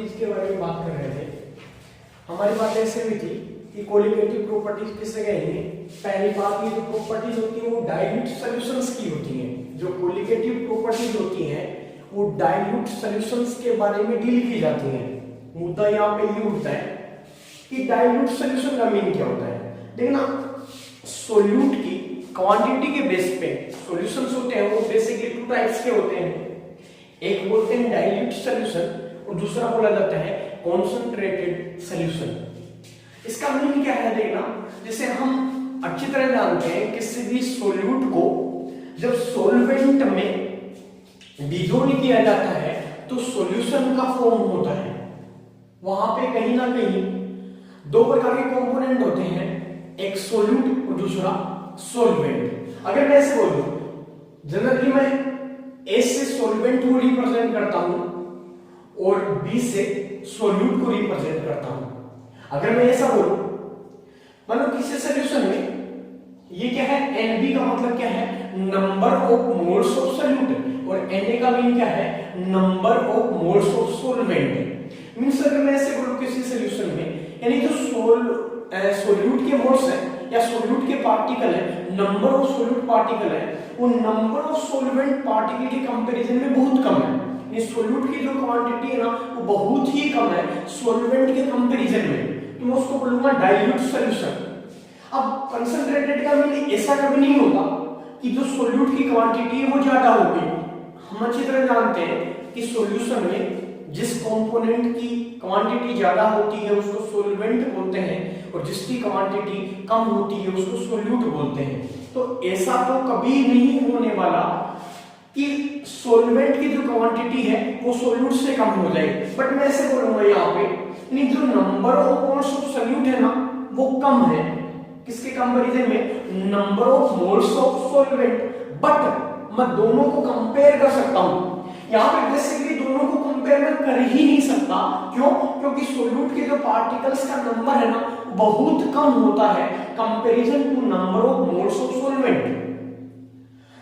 Properties के बारे में बात कर रहे थे। हमारी बात ऐसे हुई थी कि कोलिगेटिव प्रॉपर्टीज किससे कहेंगे। पहली बात, ये जो प्रॉपर्टीज होती है वो डाइल्यूट सॉल्यूशंस की होती हैं। जो कोलिगेटिव प्रॉपर्टीज होती हैं वो डाइल्यूट सॉल्यूशंस के बारे में डील की जाती हैं। मुद्दा यहाँ पे ये उठता है कि डाइल्यूट सॉल्यूशन का मीन क्या होता है। देखना, सोल्यूट की क्वांटिटी के बेस पे सॉल्यूशंस होते हैं वो बेसिकली टू टाइप्स के होते हैं। एक बोलते हैं डाइल्यूट सॉल्यूशन और दूसरा बोला जाता है कॉन्संट्रेटेड सॉल्यूशन। इसका मीन क्या है देखना, जैसे हम अच्छी तरह जानते हैं किसी भी सोल्यूट को जब सॉल्वेंट में डिसोल्व किया जाता है तो सॉल्यूशन का फॉर्म होता है। वहां पे कहीं ना कहीं दो प्रकार के कंपोनेंट होते हैं, एक सोल्यूट और दूसरा सॉल्वेंट। अगर मैं ऐसे बोलूं, जनरली मैं ए से सॉल्वेंट को रिप्रेजेंट करता हूं और बी से सोल्यूट को रिप्रेजेंट करता हूं। अगर मैं ऐसा बोलूं, मानो किसी सॉल्यूशन में ये क्या है, एनबी का मतलब क्या है, number of moles of solute, और Na का मीन क्या है, number of moles of solvent. Means अगर मैं ऐसे बोलूं किसी सॉल्यूशन में, यानी जो सोल्यूट के मोल्स हैं या सोल्यूट के पार्टिकल है, नंबर ऑफ सोल्यूट पार्टिकल है, वो नंबर ऑफ सॉल्वेंट पार्टिकल के कंपैरिजन में बहुत कम है। ये सोल्यूट की जो क्वांटिटी है ना वो बहुत ही कम है सॉल्वेंट के कंपैरिजन में, तो मैं उसको बोलूंगा डाइल्यूट सॉल्यूशन। अब कंसंट्रेटेड का मीन ऐसा कभी नहीं होता कि जो सोल्यूट की क्वांटिटी है वो ज्यादा होगी। हम अच्छी तरह जानते हैं कि सॉल्यूशन में जिस कंपोनेंट की क्वांटिटी ज्यादा होती है उसको सॉल्वेंट बोलते हैं और जिसकी क्वांटिटी कम होती है उसको सोल्यूट बोलते हैं। तो ऐसा तो कभी नहीं होने वाला कि सॉल्वेंट की जो क्वांटिटी है वो सोल्यूट से कम हो जाए। बट मैं ऐसे बोलूंगा यहाँ पे, यानी जो number of moles of solute है ना वो कम है किसके कंपैरिजन में, number of moles of solvent. But मैं दोनों को कंपेयर कर सकता हूं। यहाँ पे बेसिकली दोनों को कंपेयर मैं कर ही नहीं सकता। क्यों? क्योंकि सोल्यूट के जो पार्टिकल्स का नंबर है ना बहुत कम होता है comparison to number of moles of solvent.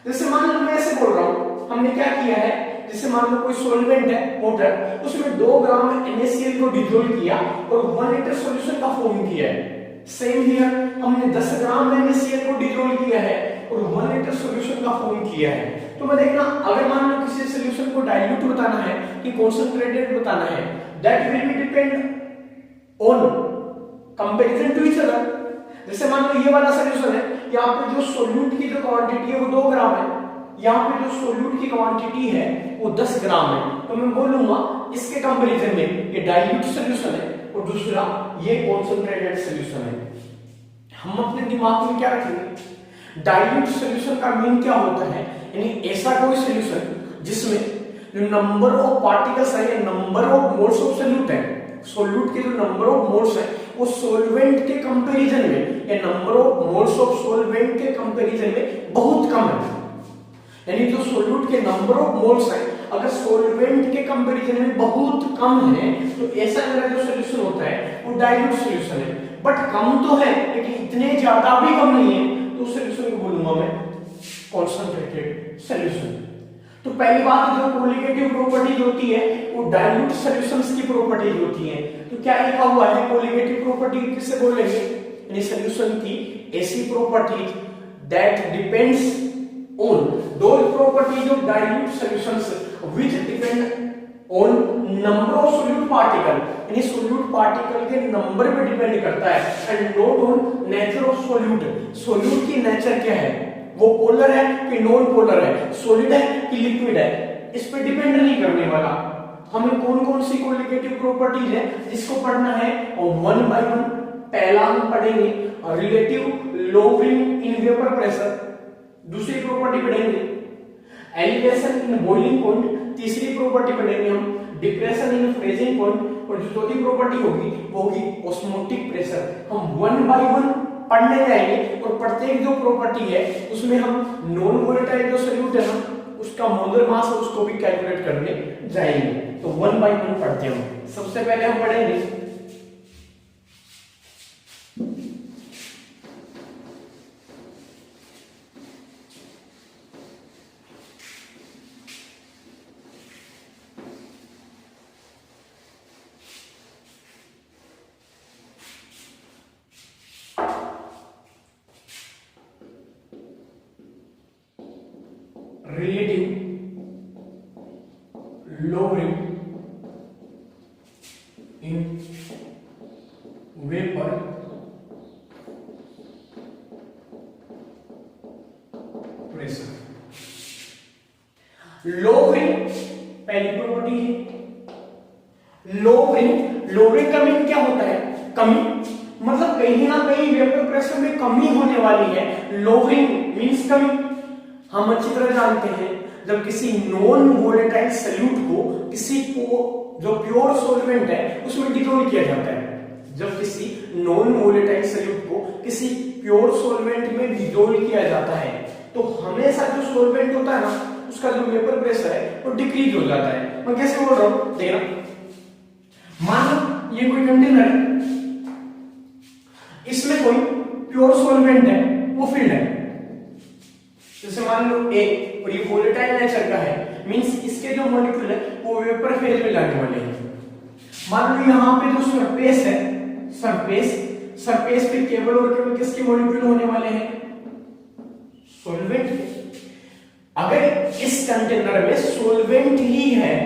जैसे मान लो मैं ऐसे बोल रहा हूं, हमने क्या किया है, जैसे मान लो कोई सॉल्वेंट है वाटर, उसमें 2 ग्राम NaCl को डिसॉल्व किया और 1 लीटर सॉल्यूशन का फॉर्म किया है। सेम हियर हमने 10 ग्राम NaCl को डिसॉल्व किया है और 1 लीटर सॉल्यूशन का फॉर्म किया है। तो मैं देखना, अगर मान लो किसी सॉल्यूशन को डाइल्यूट बताना है कि कॉन्संट्रेटेड बताना है, that will be depend on comparison to each other. जैसे मान लो ये वाला सॉल्यूशन है, यहाँ पे जो सोल्यूट की जो क्वांटिटी है वो 2 ग्राम है, यहाँ पे जो सोल्यूट की क्वांटिटी है वो 10 ग्राम है, तो मैं बोलूंगा इसके कंपैरिजन में ये डाइल्यूट सॉल्यूशन है और दूसरा ये कॉन्संट्रेटेड सॉल्यूशन है। हम अपने दिमाग में क्या रखेंगे, डाइल्यूट सॉल्यूशन का मीन क्या होता है, यानी ऐसा कोई सॉल्यूशन जिसमें जो नंबर ऑफ पार्टिकल्स है या number of moles of solute है, सोल्यूट के जो नंबर ऑफ मोल्स है वो सॉल्वेंट के कंपैरिजन में या number of moles of solvent के कंपैरिजन में बहुत कम है। यानी जो सोल्यूट के नंबर ऑफ मोल्स है अगर सॉल्वेंट के कंपैरिजन में बहुत कम है तो ऐसा मेरा जो सॉल्यूशन होता है वो डाइल्यूट सॉल्यूशन है। बट कम तो है लेकिन इतने ज्यादा भी कम नहीं है, तो उस सॉल्यूशन को बोलूंगा मैं कॉन्संट्रेटेड सॉल्यूशन। तो पहली बात, जो कोलिगेटिव प्रॉपर्टीज होती है वो डाइल्यूट सॉल्यूशंस की प्रॉपर्टीज होती है। तो क्या लिखा हुआ है, कोलिगेटिव प्रॉपर्टी किससे बोलेंगे, यानी सॉल्यूशन की ऐसी properties that depends on those properties of dilute solutions which depend on number of solute particle, यानी solute particle के नंबर पे डिपेंड करता है and not on nature of solute। solute की नेचर क्या है, वो पोलर है कि नॉन पोलर है, सॉलिड है कि लिक्विड है, इस पे डिपेंड नहीं करने वाला। हमें कौन कौन सी कोलिगेटिव प्रॉपर्टीज है जिसको पढ़ना है, और 1 बाय 1 पहला हम पढ़ेंगे रिलेटिव लोवरिंग इन वेपर प्रेशर, दूसरी प्रॉपर्टी पढ़ेंगे एलिवेशन इन बॉइलिंग पॉइंट, तीसरी प्रॉपर्टी पढ़ेंगे हम डिप्रेशन इन फ्रीजिंग पॉइंट, और जो चौथी प्रॉपर्टी होगी वो होगी ऑस्मोटिक प्रेशर। हम 1 बाय 1 पढ़ने जाएंगे और प्रत्येक जो प्रॉपर्टी है उसमें हम नॉन वोलेटाइल जो सॉल्यूट है ना उसका मोलर मास है उसको भी कैलकुलेट करने जाएंगे। तो 1 बाय 1 पढ़ते हैं। सबसे पहले हम पढ़ेंगे relative lowering in vapor pressure। Lowering पहली प्रॉपर्टी है। लोवरिंग का मीन क्या होता है? कमी, मतलब कहीं ना कहीं वेपर प्रेशर में कमी होने वाली है। लोवरिंग मींस कमी। हम अच्छी तरह जानते हैं जब किसी नॉन वोलेटाइल सॉल्यूट को किसी को जो प्योर सॉल्वेंट है उसमें डिसॉल्व किया जाता है, जब किसी नॉन वोलेटाइल सॉल्यूट को किसी प्योर सॉल्वेंट में डिसॉल्व किया जाता है तो हमेशा जो सॉल्वेंट होता है ना उसका जो वेपर प्रेशर है वो डिक्रीज हो जाता है। मैं कैसे बोल रहा हूं देखना, मान लो ये कोई कंटेनर है, इसमें कोई प्योर सॉल्वेंट है वो फिल्ड है, जैसे मान लो ए, और ये वोलेटाइल नेचर का है, मींस इसके जो मॉलिक्यूल है वो वेपर फेज में जाने वाले हैं। मान लो यहाँ पे जो सरफेस है, सरफेस पे केवल और केवल किसके मॉलिक्यूल होने वाले हैं? सॉल्वेंट। अगर इस कंटेनर में सॉल्वेंट ही है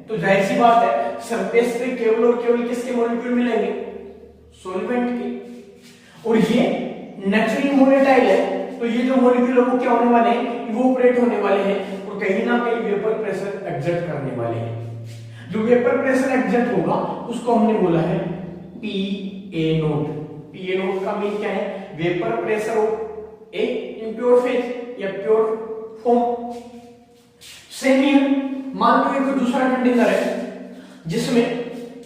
तो जाहिर सी बात है सरफेस पे केवल और केवल किसके मॉलिक्यूल मिलेंगे? सॉल्वेंट के। और ये नेचुरली वोलेटाइल है तो ये जो मॉलिक्यूल है वो क्या होने वाले हैं? इवोपरेट होने वाले हैं और कहीं ना कहीं वेपर प्रेशर एग्जर्ट करने वाले हैं। जो वेपर प्रेशर एग्जर्ट होगा उसको हमने बोला है PA0। PA0 का मीन क्या है? Vapour pressure of A in pure phase या प्योर फॉर्म। सेम ही मान लो एक दूसरा कंटेनर है जिसमें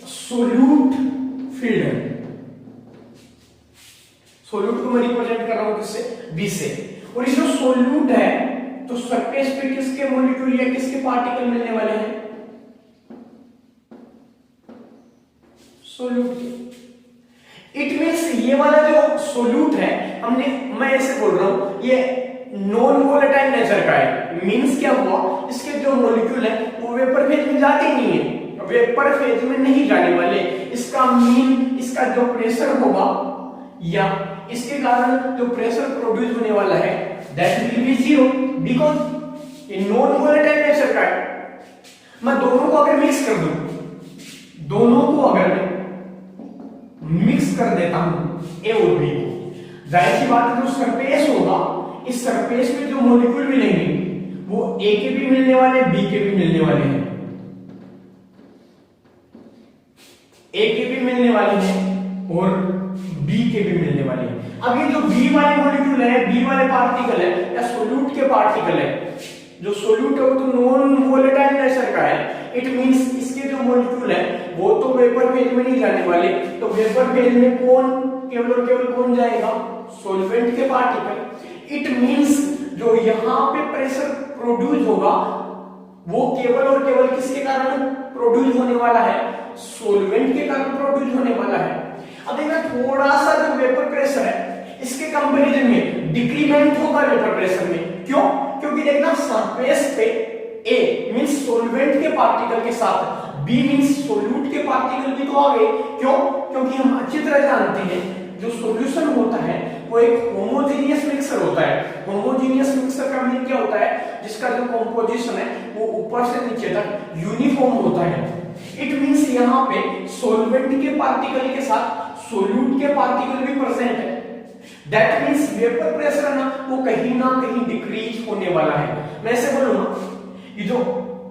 सोल्यूट फील्ड है, सोल्यूट को मैं रिप्रेजेंट कर रहा हूं किससे? बी से। और ये जो सोल्यूट है तो सरफेस पे किसके मॉलिक्यूल या किसके पार्टिकल मिलने वाले हैं? सोल्यूट के। इट मींस ये वाला जो सोल्यूट है मैं ऐसे बोल रहा हूं ये नॉन वोलेटाइल नेचर का है, मींस क्या हुआ? इसके जो मॉलिक्यूल है वो वेपर फेज में जाते नहीं है, वेपर फेज में नहीं जाने वाले। इसका मीन इसका जो प्रेशर होगा या इसके कारण जो प्रेशर प्रोड्यूस होने वाला है that will B zero, because ये नॉन वोलेटाइल नेचर का है। मैं दोनों को अगर मिक्स कर दूं, दोनों को अगर मिक्स कर देता हूं ए और बी को, जाहिर सी बात है जो सरफेस होगा इस सरफेस में जो मॉलिक्यूल मिलेंगे वो ए के भी मिलने वाले बी के भी मिलने वाले हैं, ए के भी मिलने वाले हैं और बी के भी मिलने वाले हैं। अब ये जो बी वाले मॉलिक्यूल है, बी वाले पार्टिकल है या सोल्यूट के पार्टिकल है, जो सोल्यूट है वो तो नॉन वोलेटाइल नेचर का है, इट मींस इसके जो मॉलिक्यूल है वो तो वेपर फेज में नहीं जाने वाले, तो वेपर फेज में कौन केवल और केवल कौन जाएगा? सॉल्वेंट के पार्टिकल। इट मींस जो यहां पे प्रेशर प्रोड्यूस होगा वो केवल और केवल किसके कारण प्रोड्यूस होने वाला है? सॉल्वेंट के कारण प्रोड्यूस होने वाला है। अब देखना थोड़ा सा जो वेपर प्रेशर है इसके कंपैरिजन में डिक्रीमेंट होगा वेपर प्रेशर में। क्यों? क्योंकि देखना सरफेस पे ए मींस सॉल्वेंट के पार्टिकल के साथ बी मींस सोल्यूट के पार्टिकल भी तो आ गए। क्यों? क्योंकि हम अच्छी तरह जानते हैं जो सॉल्यूशन होता है वो एक होमोजेनियस मिक्सर होता है। होमोजेनियस मिक्सर का मीन क्या होता है? जिसका जो कंपोजिशन है वो ऊपर से नीचे तक यूनिफॉर्म होता है। इट मींस यहाँ पे सॉल्वेंट के पार्टिकल के साथ सोल्यूट के पार्टिकल भी प्रेजेंट है, दैट मींस वेपर प्रेशर ना वो कहीं ना कहीं डिक्रीज होने वाला है। मैं ऐसे बोलूंगा ये जो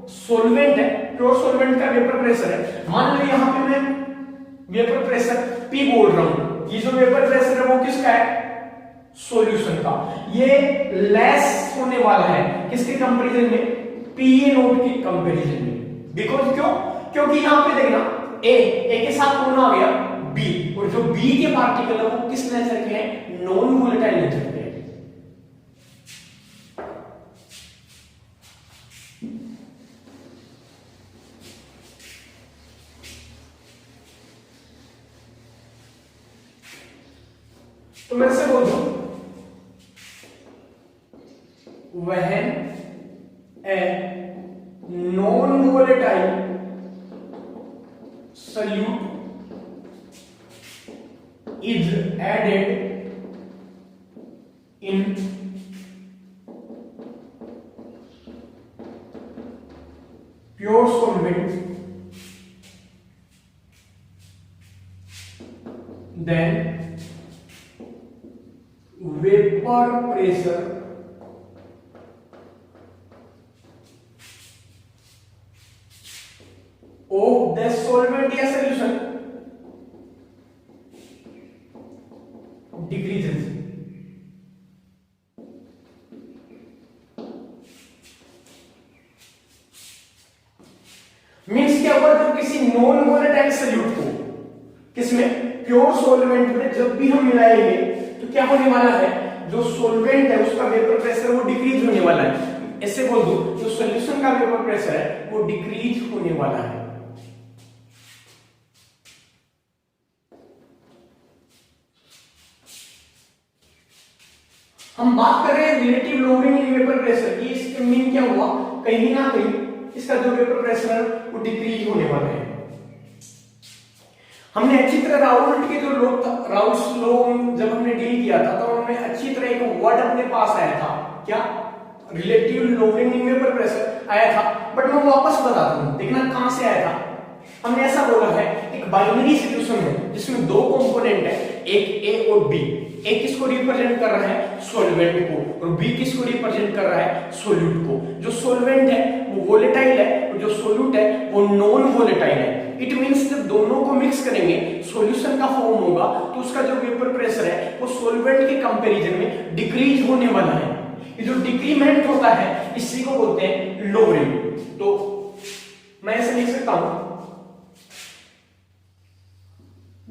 सॉल्वेंट है प्योर सॉल्वेंट का वेपर प्रेशर है, मान लो यहाँ पे मैं वेपर प्रेशर P बोल रहा हूं, ये जो वेपर प्रेशर है वो किसका है? सॉल्यूशन का। ये लेस होने वाला है किसके कंपैरिजन में? PA0 के कंपैरिजन में। बिकॉज़ क्यों? क्योंकि यहां पे देखना ए के साथ कौन आ गया? बी, और जो बी के पार्टिकल है वो किस नेचर के हैं? नॉन वोलेटाइल नेचर के हैं। तो मैं से बोलता हूं when a non-volatile solute is added in pure solvent then vapour pressure of the solvent या सॉल्यूशन डिक्रीजेस। मीन्स क्या हुआ, जब किसी नॉन वोलेटाइल सॉल्यूट को किसमें प्योर सॉल्वेंट में जब भी हम मिलाएंगे तो क्या होने वाला है, जो सॉल्वेंट है उसका वेपर प्रेशर वो डिक्रीज होने वाला है। ऐसे बोल दो, जो सॉल्यूशन का वेपर प्रेशर है वो डिक्रीज होने वाला है। हम बात कर रहे हैं relative lowering in vapour pressure की। इसके मीन क्या हुआ, कहीं ना कहीं इसका जो वेपर प्रेशर है वो डिक्रीज होने वाला है। हमने अच्छी तरह राउल्ट के जो लॉ था, राउल्ट्स लॉ जब हमने डील किया था तो हमने अच्छी तरह एक वर्ड अपने पास आया था, क्या, relative lowering in vapour pressure आया था। बट मैं वापस बताता हूं, देखना कहां से आया था। हमने ऐसा बोला है, एक बाइनरी सॉल्यूशन है जिसमें दो कंपोनेंट है, एक ए और बी। ए किसको रिप्रेजेंट कर रहा है, सॉल्वेंट को, और बी किसको रिप्रेजेंट कर रहा है, सोल्यूट को। जो सॉल्वेंट है वो वोलेटाइल है और जो सोल्यूट है वो नॉन वोलेटाइल है। इट मींस जब दोनों को मिक्स करेंगे सॉल्यूशन का फॉर्म होगा तो उसका जो वेपर प्रेशर है वो सॉल्वेंट के कंपैरिजन में डिक्रीज होने वाला है। ये जो डिक्रीमेंट होता है इसी को बोलते हैं लोअरिंग। तो मैं ऐसे लिख सकता हूं,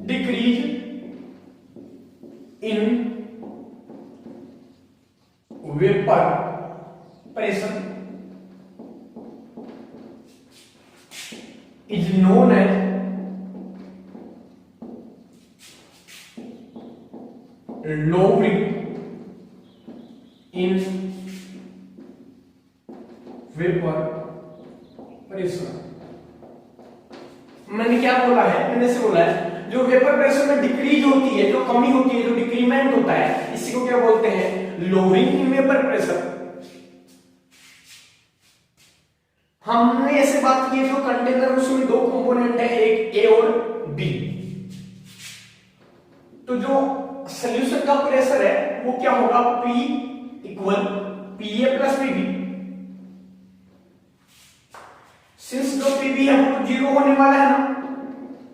decrease in vapour pressure is known as lowering in vapor pressure। मैंने क्या बोला है, मैंने से बोला है जो वेपर प्रेशर में डिक्रीज होती है, जो कमी होती है, जो डिक्रीमेंट होता है, इसी को क्या बोलते हैं, लोअरिंग इन वेपर प्रेशर। हमने ऐसे बात की, जो कंटेनर उसमें दो कंपोनेंट है, एक ए और बी। तो जो सॉल्यूशन का प्रेशर है वो क्या होगा, P equal PA plus PB। Since जो PB है वो तो जीरो होने वाला है ना,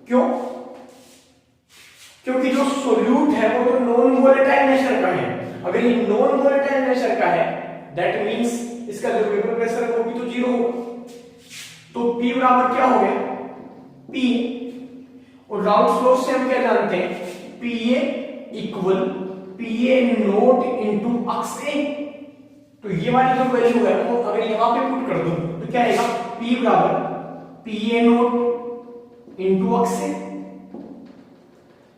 क्यों, क्योंकि जो सोल्यूट है वो तो नॉन वोलेटाइल नेचर का है। अगर ये नॉन वोलेटाइल नेचर का है दैट मींस इसका जो वेपर प्रेशर है वो भी तो जीरो होगा। तो P बराबर क्या हो गया, P, और राउल्ट्स लॉ से हम क्या जानते हैं, PA equal PA nought into x A। तो ये वाली जो वैल्यू है वो अगर यहां पे पुट कर दूं तो क्या आएगा, P बराबर PA nought into x A।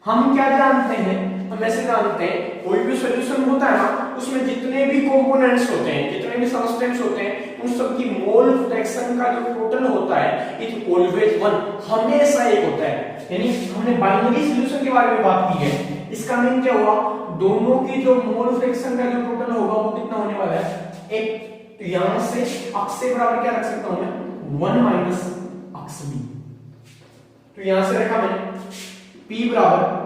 हम क्या जानते हैं, हम ऐसे जानते हैं कोई भी सॉल्यूशन होता है ना उसमें जितने भी कंपोनेंट्स होते हैं, जितने भी सबस्टेंस होते हैं, उन सब की मोल फ्रैक्शन का जो टोटल होता है इट ऑलवेज वन, हमेशा एक होता है। यानी हमने बाइनरी सॉल्यूशन के बारे में बात की है, इसका मीन क्या हुआ, दोनों की जो मोल फ्रैक्शन का जो टोटल होगा वो कितना होने वाला है, एक। तो यहां से अक्स से बराबर क्या रख सकता हूं मैं, 1 माइनस अक्स b। तो यहां से रखा मैंने P बराबर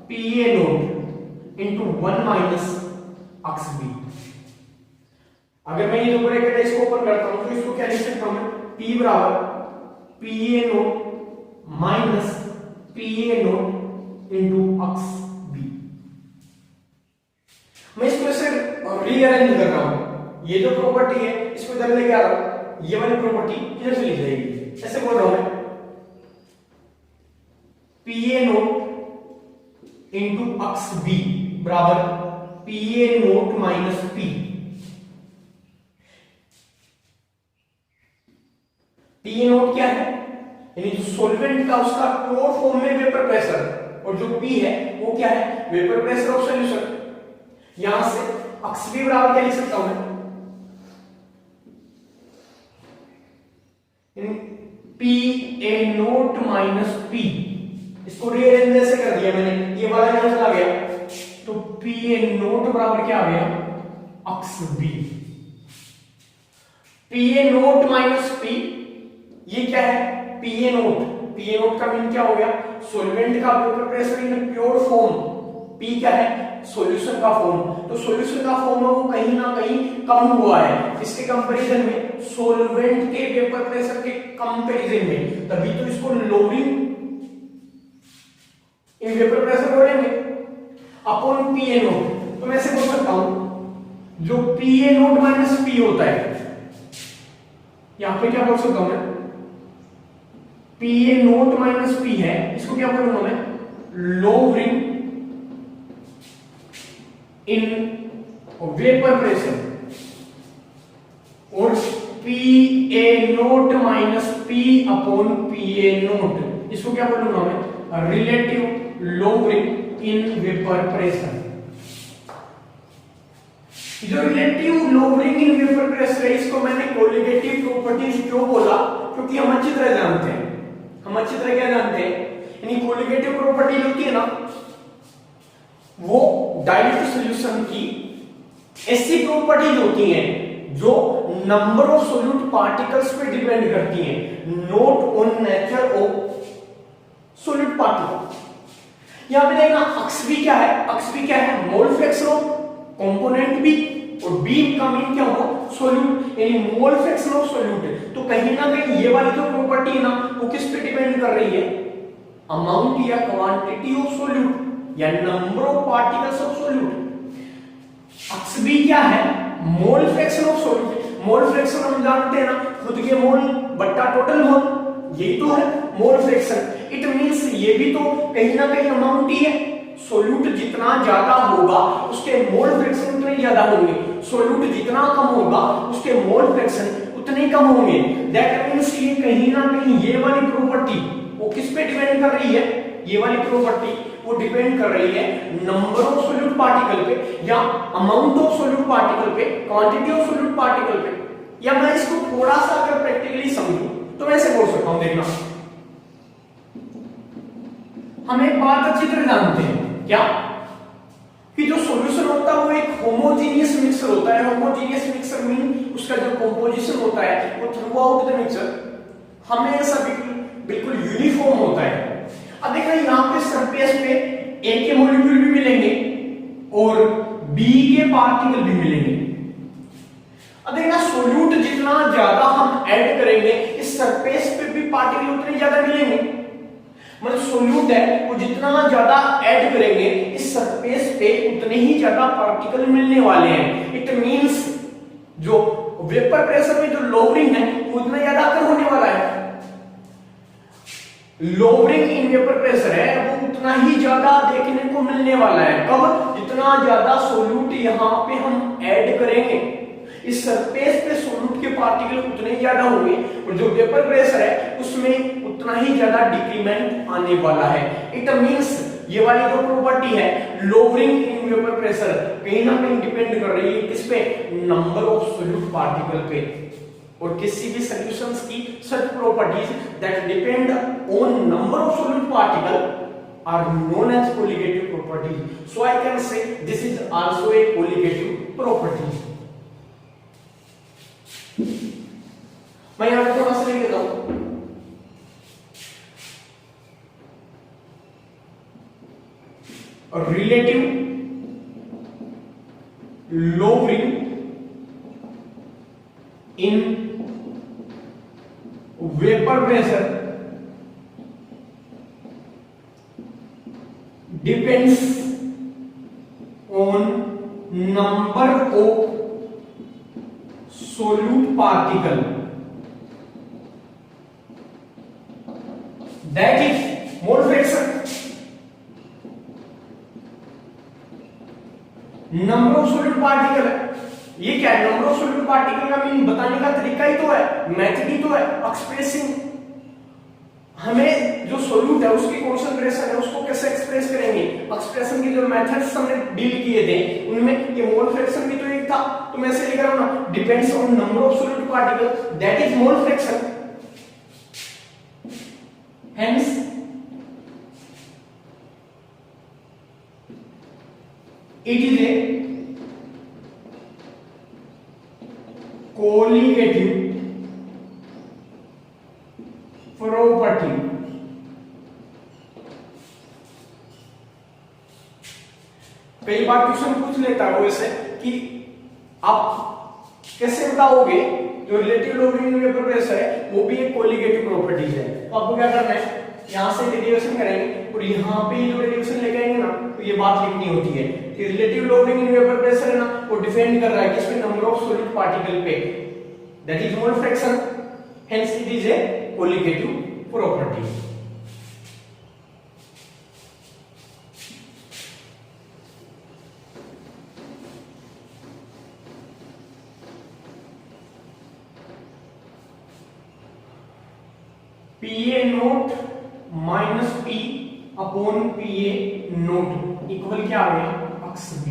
PA नोट इनटू 1 माइनस अक्स b। अगर मैं ये जो ब्रैकेट है इसको ओपन करता हूं तो इसको क्या लिख सकता हूं मैं, P बराबर PA nought minus PA nought into x b। मैं इसको ऐसे रीअरेंज कर रहा हूं, ये जो प्रॉपर्टी है इसको इधर लेके आ रहा हूं, ये वाली प्रॉपर्टी इधर से लिख जाएगी। ऐसे बोल रहा हूं मैं, PA nought into x b बराबर PA nought minus P। PA note क्या है, यानी जो सॉल्वेंट का उसका प्योर फॉर्म में वेपर प्रेशर, और जो P है वो क्या है, वेपर प्रेशर ऑफ सॉल्यूशन। यहां से अक्स b बराबर क्या लिख सकता हूं मैं, PA नोट माइनस P। इसको रीअरेंज ऐसे कर दिया मैंने, ये वाला यहां चला गया तो PA नोट बराबर क्या आ गया, अक्स b। PA nought minus P ये क्या है पीए नोट। पीए नोट का मीन क्या हो गया सॉल्वेंट का vapour pressure in pure form. P क्या है सॉल्यूशन का फॉर्म। तो सॉल्यूशन का फॉर्म है वो कहीं ना कहीं कम हुआ है इसके कंपैरिजन में सॉल्वेंट के वेपर प्रेशर के कंपैरिजन में, तभी तो इसको लोअरिंग इन वेपर प्रेशर बोलेंगे अपॉन पीए नोट। तो मैं ऐसे बोल सकता हूं जो पीए नोट माइनस पी होता है, यहां पे क्या बोल सकता हूं मैं पीए नोट माइनस पी है, इसको क्या बोलूंगा मैं लोअरिंग इन वेपर प्रेशर, और P A nought minus P upon P A nought, इसको क्या बोलूंगा मैं relative lowering in vapour pressure. जो relative lowering in vapour pressure है इसको मैंने कोलिगेटिव प्रॉपर्टीज क्यों बोला, क्योंकि हम अच्छी तरह जानते हैं, हम अच्छी तरह क्या जानते हैं यानी कोलिगेटिव प्रॉपर्टी होती है ना वो डाइल्यूट सॉल्यूशन की ऐसी प्रॉपर्टीज होती हैं जो नंबर ऑफ सोल्यूट पार्टिकल्स पे डिपेंड करती हैं, not on nature of solute particle. यहां पे देखना अक्स भी क्या है, अक्स भी क्या है mole fraction of component B, और बी का मीन क्या हुआ सोल्यूट यानी मोल फ्रैक्शन ऑफ सोल्यूट। तो कहीं ना कहीं ये वाली जो प्रॉपर्टी है ना वो किस पे डिपेंड कर रही है अमाउंट या क्वांटिटी ऑफ सोल्यूट या number of particles of solute. X भी क्या है mole fraction of solute. Mole fraction हम जानते हैं ना खुद के मोल बट्टा टोटल मोल, यही तो है मोल फ्रैक्शन। इट मींस ये भी तो कहीं ना कहीं अमाउंट ही है, सोल्यूट जितना ज्यादा होगा उसके मोल फ्रैक्शन उतने ज्यादा होंगे, सोल्यूट जितना कम होगा उसके मोल फ्रैक्शन उतने कम होंगे। दैट मींस ये कहीं ना कहीं ये वाली प्रॉपर्टी वो किस पे डिपेंड कर रही है, ये वाली प्रॉपर्टी वो डिपेंड कर रही है नंबर ऑफ सोल्यूट पार्टिकल पे या अमाउंट ऑफ सोल्यूट पार्टिकल पे, क्वांटिटी ऑफ सोल्यूट पार्टिकल पे। या मैं इसको थोड़ा सा अगर प्रैक्टिकली समझूं तो मैं ऐसे बोल सकता हूं, देखना हम एक बात अच्छी तरह जानते हैं क्या कि जो सॉल्यूशन होता है वो एक होमोजेनियस मिक्सचर होता है। होमोजेनियस मिक्सचर मीन उसका जो कंपोजिशन होता है वो थ्रू आउट द मिक्सचर हमेशा बिल्कुल यूनिफॉर्म होता है। अब देखना यहां पे सरफेस पे ए के मॉलिक्यूल भी मिलेंगे और बी के पार्टिकल भी मिलेंगे। अब देखना सोल्यूट जितना ज्यादा हम ऐड करेंगे इस सरफेस पे भी पार्टिकल उतने ज्यादा मिलेंगे, मतलब सोल्यूट है वो जितना ज्यादा ऐड करेंगे इस सरफेस पे उतने ही ज्यादा पार्टिकल मिलने वाले हैं। इट मींस जो वेपर प्रेशर में जो लोअरिंग है वो उतना ज्यादा अगर होने वाला है, लोअरिंग इन वेपर प्रेशर है वो उतना ही ज्यादा देखने को मिलने वाला है। कब जितना ज्यादा सोल्यूट यहां पे हम ऐड करेंगे इस सरफेस पे सोल्यूट के पार्टिकल उतने ज्यादा होंगे और जो वेपर प्रेशर है उसमें उतना ही ज्यादा डिक्रीमेंट आने वाला है। इट मींस ये वाली जो प्रॉपर्टी है लोअरिंग इन वेपर प्रेशर कहीं ना कहीं डिपेंड कर रही है किस पे नंबर ऑफ सोल्यूट पार्टिकल पे। और किसी भी सॉल्यूशंस की such properties that depend on number of solute particle are known as colligative properties. So I can say this is also a colligative property. मैं यहां पे थोड़ा सा लिख देता हूं, relative lowering in vapor pressure depends on number of solute particle, that is mole fraction। Number of solute particle है, ये क्या है नंबर ऑफ सोल्यूट पार्टिकल का मीन बताने का तरीका ही तो है, मेथड ही तो है एक्सप्रेसिंग। हमें जो सोल्यूट है उसकी कॉन्सेंट्रेशन है उसको कैसे एक्सप्रेस करेंगे, एक्सप्रेशन के जो मेथड्स हमने डील किए थे उनमें ये मोल फ्रैक्शन भी तो एक था। तो मैं ऐसे लिख रहा हूं ना depends on number of solute particle that is mole fraction, hence it is a colligative bar question पूछ लेता है वो ऐसे कि आप कैसे बताओगे जो रिलेटिव लोडिंग इन वेपर प्रेशर है वो भी एक कोलिगेटिव प्रॉपर्टीज है। तो आपको क्या करना है, यहां से डेरिवेशन करेंगे और यहां पे जो डेरिवेशन लेके आएंगे ना तो ये बात लिखनी होती है कि रिलेटिव लोडिंग इन वेपर प्रेशर है ना वो डिपेंड कर रहा है किसपे, नंबर ऑफ सॉलिड पार्टिकल पे, that is mole fraction, hence it is a colligative property. PA nought minus P upon PA note equal क्या आ गया, अक्स B।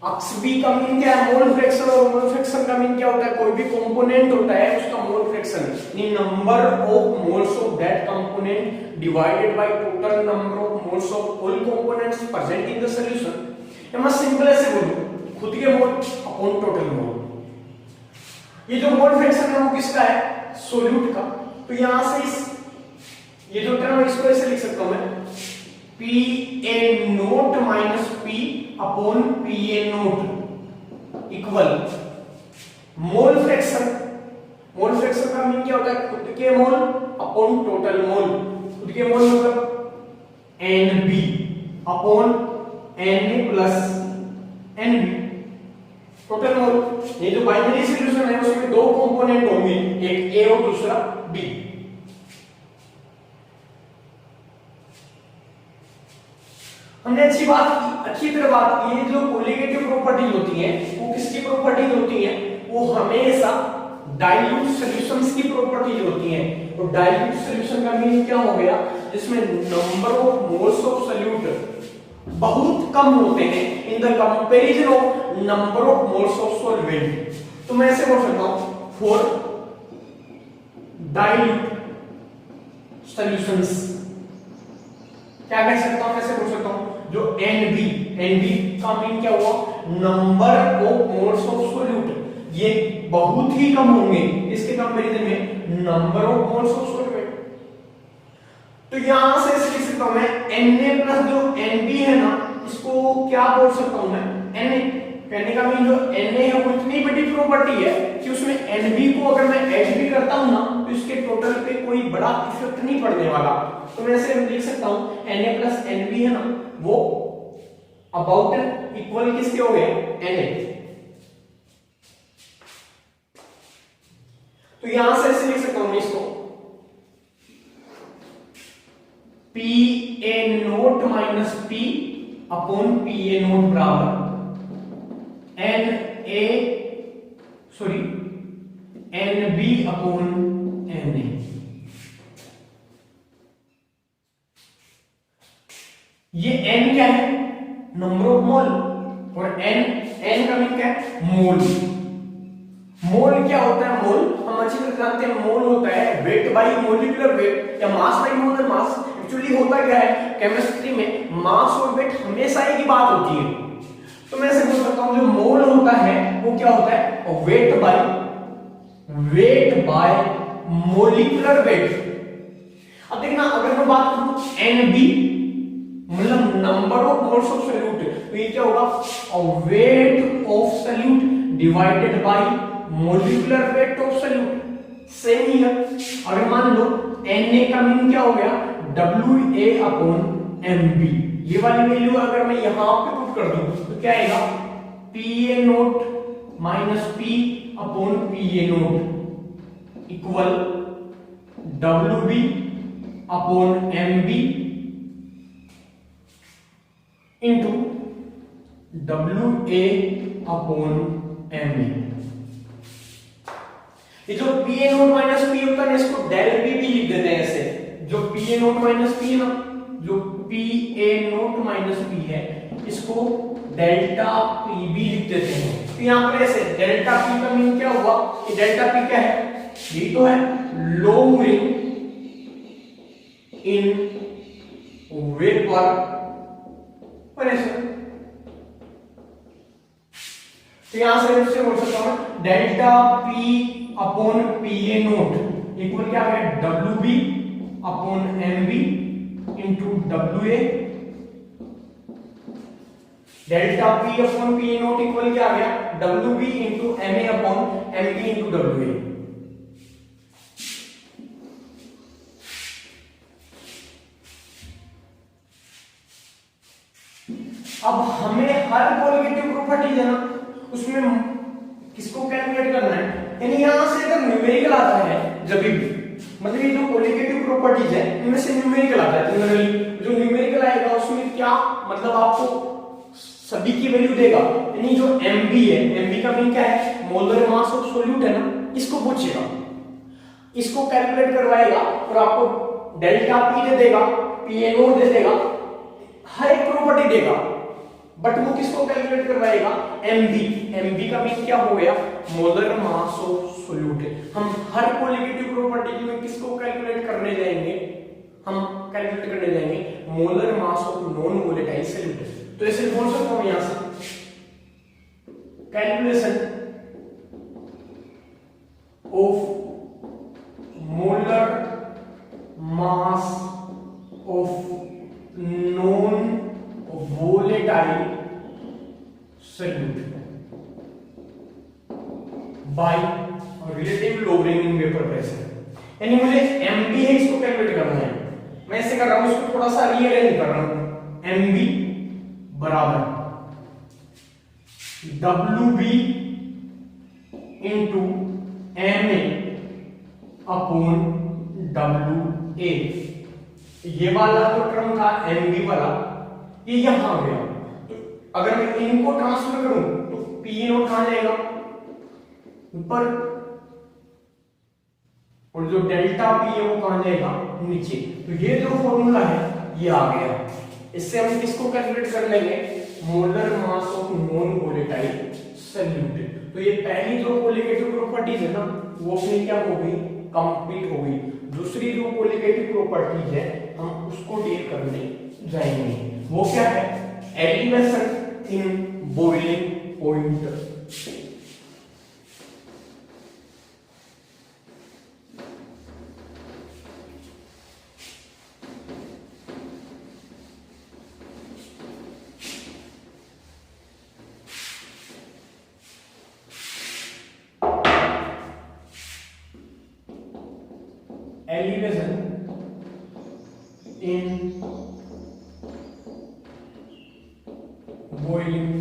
अक्स B का मीन क्या है, मोल फ्रैक्शन, और मोल फ्रैक्शन का मीन क्या होता है, कोई भी कंपोनेंट होता है उसका मोल फ्रैक्शन यानी number of moles of that component divided by total number of moles of all components present in the solution। या मैं सिंपल ऐसे बोलूं, खुद के मोल अपॉन टोटल मोल। ये जो मोल फ्रैक्शन है वो किसका है, सोल्यूट का। तो यहां से इस ये जो टर्म है इसको ऐसे लिख सकता हूं मैं, PA nought minus P upon PA note equal mole fraction. Mole fraction का मीन क्या होता है, खुद के मोल अपॉन टोटल मोल। खुद के मोल मतलब NB upon Na plus NB total mole. ये जो बाइनरी सॉल्यूशन है उसमें दो कंपोनेंट होंगे, एक A और दूसरा B। हमने अच्छी तरह बात की है, जो कोलिगेटिव प्रॉपर्टीज होती हैं वो किसकी प्रॉपर्टीज होती हैं, वो हमेशा डाइल्यूट सॉल्यूशंस की प्रॉपर्टीज होती हैं। तो डाइल्यूट सॉल्यूशन का मीनिंग क्या हो गया, जिसमें number of moles of solute बहुत कम होते हैं in the comparison of number of moles of solvent. तो मैं ऐसे बोल सकता हूं, फॉर डाइल्यूट सॉल्यूशंस क्या कह सकता हूं, कैसे बोल सकता हूं, जो NB का मीन क्या हुआ, number of moles of solute, ये बहुत ही कम होंगे इसके कंपैरिजन में number of moles of solvent. तो यहां से ऐसे लिख सकता हूं मैं Na प्लस जो NB है ना इसको क्या बोल सकता हूं मैं, Na। कहने का मीन जो Na है वो इतनी बड़ी प्रॉपर्टी है कि उसमें NB को अगर मैं ऐड भी करता हूं ना तो इसके टोटल पे कोई बड़ा इफेक्ट नहीं पड़ने वाला। तो मैं ऐसे लिख सकता हूं Na प्लस NB है ना वो अबाउट इक्वल किसके हो गए, Na। तो यहां से ऐसे लिख सकता हूं इसको, PA nought minus P upon PA note बराबर NB अपॉन Na। ये N क्या है, नंबर ऑफ मोल, और N का मीन क्या है, मोल। मोल क्या होता है, मोल हम अच्छी तरह जानते हैं, मोल होता है वेट बाई मोलिकुलर वेट या mass by molar mass. Actually होता क्या है, केमिस्ट्री में मास और वेट हमेशा एक ही बात होती है। तो मैं ऐसे बोल सकता हूं जो मोल होता है वो क्या होता है, वेट बाय मोलिकुलर वेट। अब देखना, अगर मैं बात करूं NB मतलब number of moles of solute, तो ये क्या होगा, weight of solute divided by molecular weight of solute. Same ही है, अगर मान लो Na का मीन क्या हो गया, WA अपॉन MB। ये वाली वैल्यू अगर मैं यहां पे पुट कर दूं तो क्या आएगा, PA nought minus P upon PA note equal WB upon MB into WA upon MA। ये जो PA नोट माइनस P होता है इसको डेल B भी लिख देते हैं ऐसे, जो PA नोट माइनस P है ना, जो PA नोट माइनस P है इसको डेल्टा P भी लिख देते हैं। तो यहां पर ऐसे डेल्टा P का मीन क्या हुआ, कि डेल्टा P क्या है, ये तो है लोअरिंग इन वेपर प्रेशर। तो यहां से बोल सकता हूं delta P upon P A nought equal क्या है W B upon M B into W A. Delta P upon P A nought equal क्या आ गया W B into M A upon M B into W A. अब हमें हर colligative properties है ना उसमें किसको कैलकुलेट करना है, यानी यहां से अगर न्यूमेरिकल आता है जब भी मतलब ये जो कोलिगेटिव प्रॉपर्टीज है इनमें से न्यूमेरिकल आता है जनरली, जो न्यूमेरिकल आएगा उसमें क्या मतलब आपको सभी की वैल्यू देगा, यानी जो mb है, mb का मीन क्या है मोलर मास ऑफ सॉल्यूट है ना, इसको पूछेगा, इसको कैलकुलेट करवाएगा और आपको डेल्टा p दे देगा, pno दे देगा, हर एक प्रॉपर्टी देगा, बट वो किसको कैलकुलेट करवाएगा mb का मीन क्या हो गया मोलर मास ऑफ सॉल्यूट है। हम हर कोलिगेटिव प्रॉपर्टी में किसको कैलकुलेट करने जाएंगे, हम कैलकुलेट करने जाएंगे molar mass of non volatile solute. तो ऐसे बोल सकता हूं यहां से calculation of molar mass of non volatile solute by relative lowering in vapour pressure, यानी मुझे mb है इसको कैलकुलेट करना है, मैं ऐसे कर रहा हूं इसको थोड़ा सा रीअरेंज कर रहा हूं mb बराबर WB into MA upon WA। ये वाला जो टर्म था MB वाला ये यहां आ गया, तो अगर मैं इनको ट्रांसफर करूं तो P नोट कहां जाएगा ऊपर और जो डेल्टा P है वो कहां जाएगा नीचे। तो ये जो फॉर्मूला है ये आ गया, इससे हम किसको कैलकुलेट कर लेंगे molar mass of non volatile solute. तो ये पहली जो कोलिगेटिव प्रॉपर्टीज है ना वो अपनी क्या हो गई कंप्लीट हो गई। दूसरी जो कोलिगेटिव प्रॉपर्टीज है हम उसको डील करने जाएंगे, वो क्या है elevation in boiling point. Elevation in boiling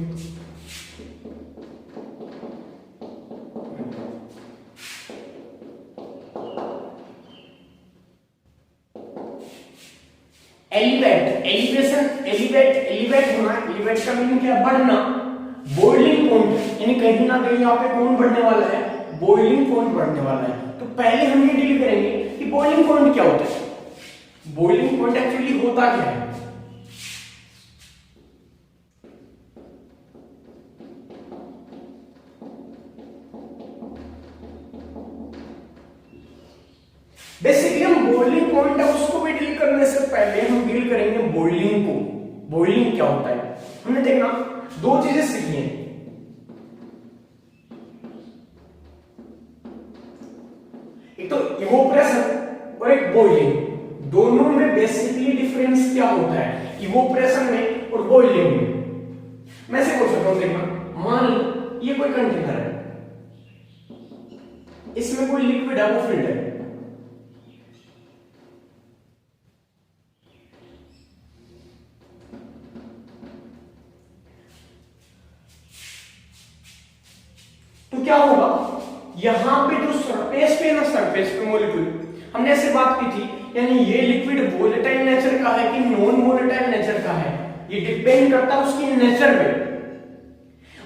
elevate होना, एलिवेट का मीनिंग क्या बढ़ना, बॉइलिंग पॉइंट यानी कहीं ना कहीं यहाँ पे कौन बढ़ने वाला है बॉइलिंग पॉइंट बढ़ने वाला है। तो पहले हम ये डील करेंगे कि बॉइलिंग पॉइंट क्या होता है, बॉइलिंग पॉइंट एक्चुअली होता क्या है। बेसिकली हम बॉइलिंग पॉइंट है उसको भी डील करने से पहले हम डील करेंगे बॉइलिंग को। बॉइलिंग क्या होता है हमने देखना दो चीजें सीखी हैं, एक तो इवोपरेशन और एक बॉइलिंग। दोनों में बेसिकली डिफरेंस क्या होता है इवोपरेशन में और बॉइलिंग में। मैं से बोल सकता हूं देखना मान लो ये कोई कंटेनर है, इसमें कोई लिक्विड है वो फिल्ड है, तो क्या होगा यहां पे जो सरफेस पे मॉलिक्यूल हमने ऐसे बात की थी, यानी ये लिक्विड वोलेटाइल नेचर का है कि नॉन वोलेटाइल नेचर का है, ये डिपेंड करता है उसकी नेचर पे।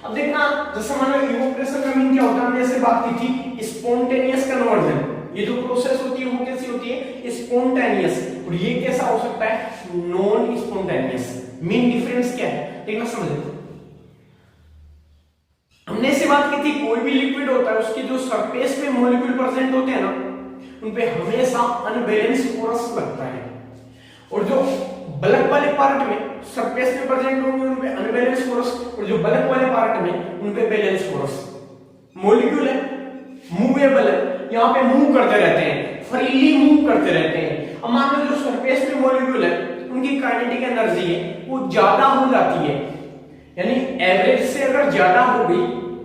अब देखना जैसे मान लो इवोपरेशन का मीन क्या होता है, हमने ऐसे बात की थी स्पॉन्टेनियस कन्वर्जन। ये जो प्रोसेस होती है वो कैसी होती है स्पॉन्टेनियस, और ये कैसा हो सकता है नॉन स्पॉन्टेनियस। मेन डिफरेंस क्या है देखना समझ। हमने ऐसी बात की थी कोई भी लिक्विड होता है उसकी जो सरफेस पे मॉलिक्यूल प्रेजेंट होते हैं ना उन पे हमेशा अनबैलेंस फोर्स लगता है, और जो बल्क वाले पार्ट में सरफेस पे प्रेजेंट होंगे उन पे अनबैलेंस फोर्स, और जो बल्क वाले पार्ट में उन पे बैलेंस फोर्स। मॉलिक्यूल है, मूवेबल है, यहाँ पे मूव करते रहते हैं, फ्रीली मूव करते रहते हैं। अब मान लो जो सरफेस पे मॉलिक्यूल है उनकी काइनेटिक एनर्जी है वो ज्यादा हो जाती है, यानी एवरेज से अगर ज्यादा हो गई,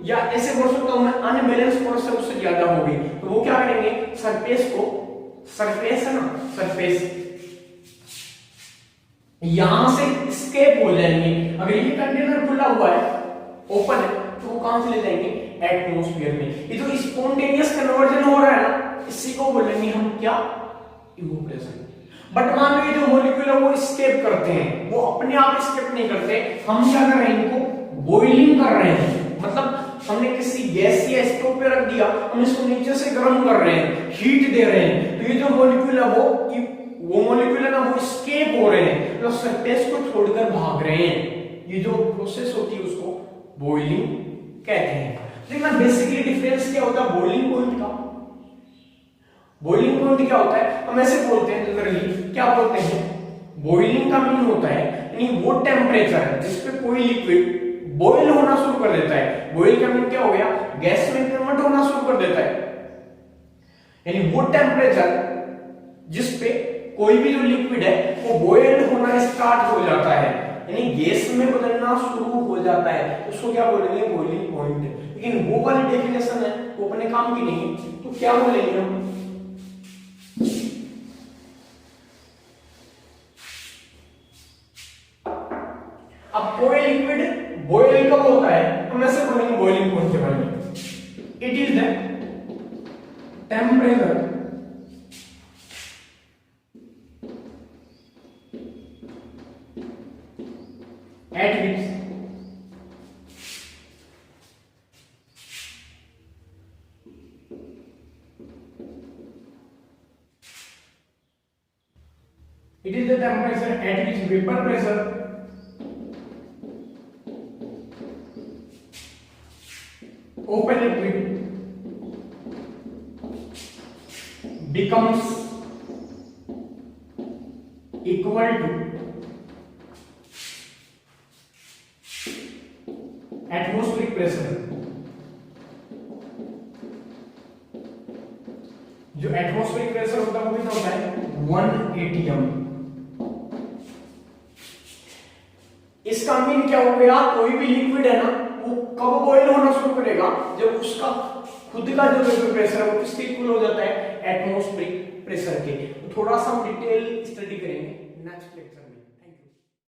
या ऐसे बोल सकता हूं मैं अनबैलेंस फोर्स से उससे ज्यादा हो गई, तो वो क्या करेंगे, सरफेस को, सरफेस है ना, सरफेस यहां से एस्केप हो जाएंगे। अगर ये कंटेनर खुला हुआ है, ओपन है, तो वो कहां से ले जाएंगे, एटमॉस्फेयर में। ये जो स्पॉन्टेनियस कन्वर्जन हो रहा है ना, इसी को बोलेंगे हम क्या, इवोपोरेशन। बट मान लो ये जो मॉलिक्यूल है वो एस्केप करते हैं, वो अपने आप एस्केप नहीं करते, हम क्या कर रहे हैं, इनको बॉइलिंग कर रहे हैं। मतलब हमने किसी गैस या स्टोव पे रख दिया, हम इसको नीचे से गर्म कर रहे हैं, हीट दे रहे हैं, तो ये जो मॉलिक्यूल है वो मॉलिक्यूल है ना वो एस्केप हो रहे हैं, तो सरफेस को छोड़कर भाग रहे हैं। ये जो प्रोसेस होती है उसको बॉइलिंग कहते हैं। लेकिन बेसिकली डिफरेंस क्या होता है बॉइलिंग पॉइंट का, बॉइलिंग पॉइंट क्या होता है, हम ऐसे बोलते हैं जनरली, क्या बोलते हैं, बॉइलिंग का मीन होता है यानी वो टेम्परेचर है जिसपे कोई लिक्विड बॉइल होना शुरू कर देता है। बॉइल का मीन क्या हो गया, गैस में कन्वर्ट होना शुरू कर देता है, यानी वो टेम्परेचर जिसपे कोई भी जो लिक्विड है वो बॉइल होना स्टार्ट हो जाता है, यानी गैस में बदलना शुरू हो जाता है, उसको क्या बोलेंगे, बॉइलिंग पॉइंट। लेकिन वो वाली डेफिनेशन है वो अपने काम की नहीं है, तो क्या बोलेंगे हम, अब कोई लिक्विड बॉयल कब होता है, हम ऐसे बोलेंगे बॉइलिंग पॉइंट के बारे में, it is the temperature at which it is the temperature at which vapor pressure open liquid becomes equal to atmospheric pressure. जो एटमॉस्फेरिक प्रेशर होता है वो कितना होता है, 1 atm। इसका मीन क्या हो गया, कोई भी लिक्विड है ना वो कब बॉइल होना शुरू करेगा, जब उसका खुद का जो वेपर प्रेशर है वो किसके इक्वल हो जाता है, एटमॉस्फेरिक प्रेशर के। तो थोड़ा सा हम डिटेल स्टडी करेंगे नेक्स्ट लेक्चर में।